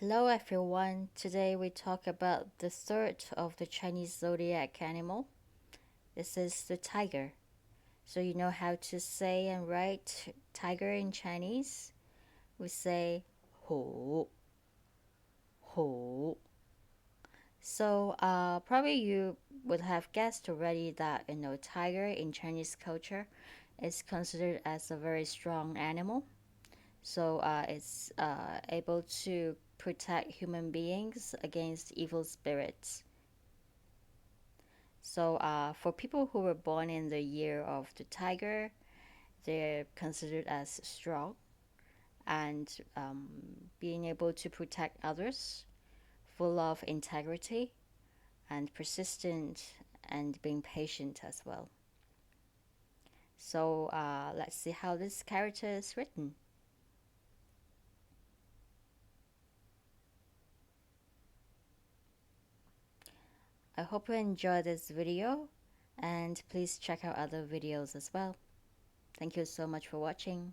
Hello everyone. Today we talk about the third of the Chinese zodiac animal. This is the tiger. So you know how to say and write tiger in Chinese? We say ho ho. So probably you would have guessed already that tiger in Chinese culture is considered as a very strong animal. So it's able to protect human beings against evil spirits. So, for people who were born in the year of the tiger, they're considered as strong and being able to protect others, full of integrity and persistent and being patient as well. So, let's see how this character is written. I hope you enjoy this video and please check out other videos as well. Thank you so much for watching.